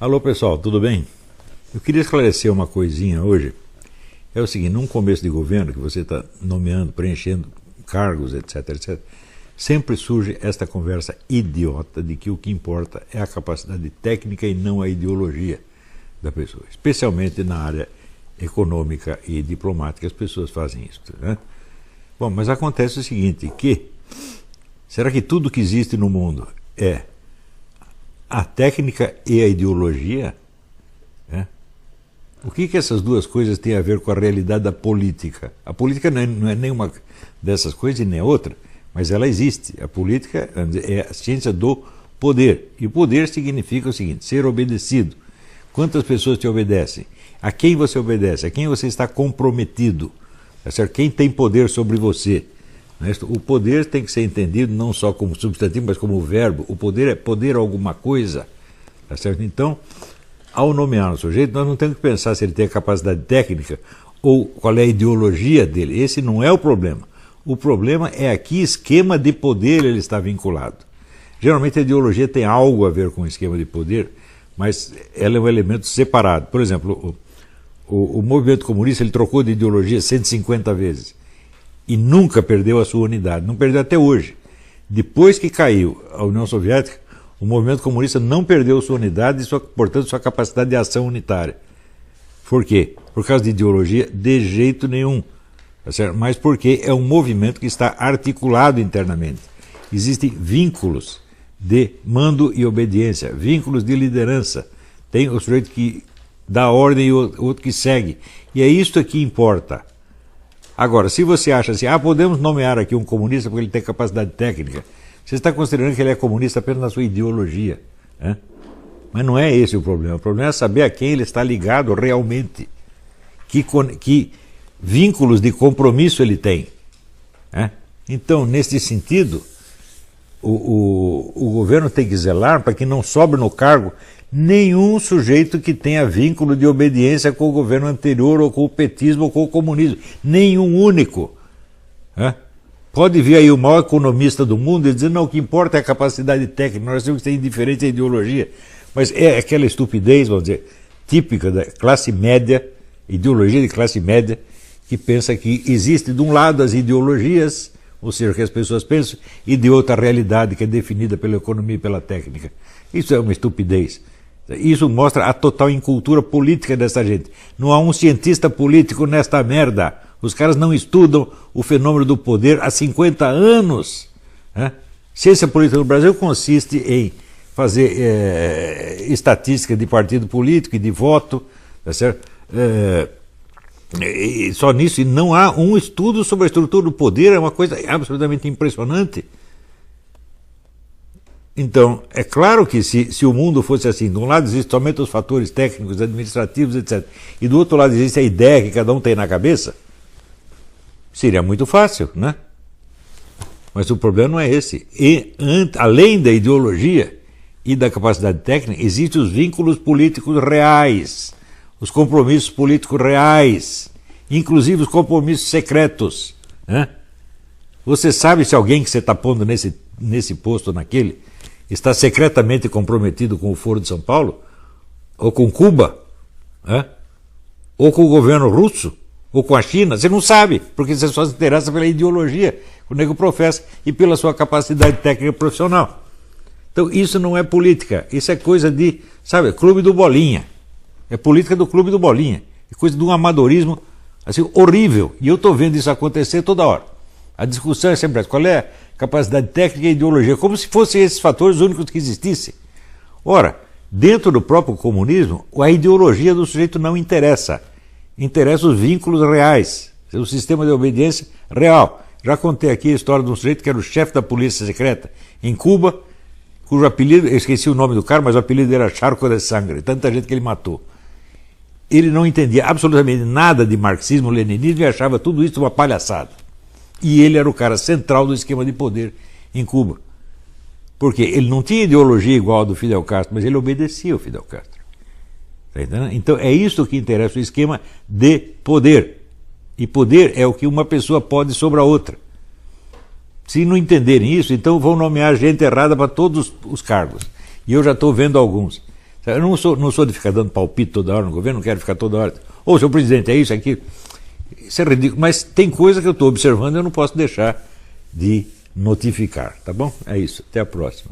Alô pessoal, tudo bem? Eu queria esclarecer uma coisinha hoje. É o seguinte, num começo de governo, que você está nomeando, preenchendo cargos, etc, sempre surge esta conversa idiota de que o que importa é a capacidade técnica e não a ideologia da pessoa. Especialmente na área econômica e diplomática, as pessoas fazem isso, né? Bom, mas acontece o seguinte, será que tudo que existe no mundo é a técnica e a ideologia? O que essas duas coisas têm a ver com a realidade da política? A política não é nenhuma dessas coisas e nem outra, mas ela existe. A política é a ciência do poder. E o poder significa o seguinte, ser obedecido. Quantas pessoas te obedecem? A quem você obedece? A quem você está comprometido? Quem tem poder sobre você? O poder tem que ser entendido não só como substantivo, mas como verbo. O poder é poder a alguma coisa. Tá certo? Então, ao nomear um sujeito, nós não temos que pensar se ele tem a capacidade técnica ou qual é a ideologia dele. Esse não é o problema. O problema é a que esquema de poder ele está vinculado. Geralmente a ideologia tem algo a ver com o esquema de poder, mas ela é um elemento separado. Por exemplo, o movimento comunista ele trocou de ideologia 150 vezes e nunca perdeu a sua unidade, não perdeu até hoje. Depois que caiu a União Soviética, o movimento comunista não perdeu sua unidade e, portanto, sua capacidade de ação unitária. Por quê? Por causa de ideologia? De jeito nenhum. Tá certo? Mas porque é um movimento que está articulado internamente. Existem vínculos de mando e obediência, vínculos de liderança. Tem o sujeito que dá ordem e o outro que segue. E é isto que importa. Agora, se você acha assim, podemos nomear aqui um comunista porque ele tem capacidade técnica, você está considerando que ele é comunista apenas na sua ideologia. Mas não é esse o problema. O problema é saber a quem ele está ligado realmente. Que vínculos de compromisso ele tem. Então, nesse sentido, o governo tem que zelar para que não sobre no cargo nenhum sujeito que tenha vínculo de obediência com o governo anterior, ou com o petismo, ou com o comunismo. Nenhum único. Pode vir aí o maior economista do mundo e dizer, não, o que importa é a capacidade técnica, nós temos que ser indiferente à ideologia. Mas é aquela estupidez, vamos dizer, típica da classe média, ideologia de classe média, que pensa que existe de um lado as ideologias, ou seja, o que as pessoas pensam, e de outra a realidade que é definida pela economia e pela técnica. Isso é uma estupidez. Isso mostra a total incultura política dessa gente. Não há um cientista político nesta merda. Os caras não estudam o fenômeno do poder há 50 anos. Ciência política no Brasil consiste em fazer estatística de partido político e de voto, tá certo? E só nisso, e não há um estudo sobre a estrutura do poder, é uma coisa absolutamente impressionante. Então, é claro que se o mundo fosse assim, de um lado existem somente os fatores técnicos, administrativos, etc., e do outro lado existe a ideia que cada um tem na cabeça, seria muito fácil, né? Mas o problema não é esse. Além da ideologia e da capacidade técnica, existem os vínculos políticos reais, os compromissos políticos reais, inclusive os compromissos secretos. Você sabe se alguém que você está pondo nesse posto ou naquele está secretamente comprometido com o Foro de São Paulo, ou com Cuba, ou com o governo russo, ou com a China? Você não sabe, porque você só se interessa pela ideologia que o nego professa e pela sua capacidade técnica profissional. Então isso não é política, isso é coisa de, clube do Bolinha. É política do clube do Bolinha, é coisa de um amadorismo assim, horrível, e eu estou vendo isso acontecer toda hora. A discussão é sempre essa, qual é a capacidade técnica e ideologia, como se fossem esses fatores os únicos que existissem. Ora, dentro do próprio comunismo, a ideologia do sujeito não interessa. Interessa os vínculos reais, o sistema de obediência real. Já contei aqui a história de um sujeito que era o chefe da polícia secreta em Cuba, cujo apelido, eu esqueci o nome do cara, mas o apelido era Charco de Sangre, tanta gente que ele matou. Ele não entendia absolutamente nada de marxismo-leninismo e achava tudo isso uma palhaçada. E ele era o cara central do esquema de poder em Cuba. Porque ele não tinha ideologia igual a do Fidel Castro, mas ele obedecia ao Fidel Castro. Tá entendendo? Então é isso que interessa, o esquema de poder. E poder é o que uma pessoa pode sobre a outra. Se não entenderem isso, então vão nomear gente errada para todos os cargos. E eu já estou vendo alguns. Eu não sou de ficar dando palpite toda hora no governo, não quero ficar toda hora. Ô, seu presidente, é isso, aquilo. Isso é ridículo, mas tem coisa que eu estou observando e eu não posso deixar de notificar, tá bom? É isso, até a próxima.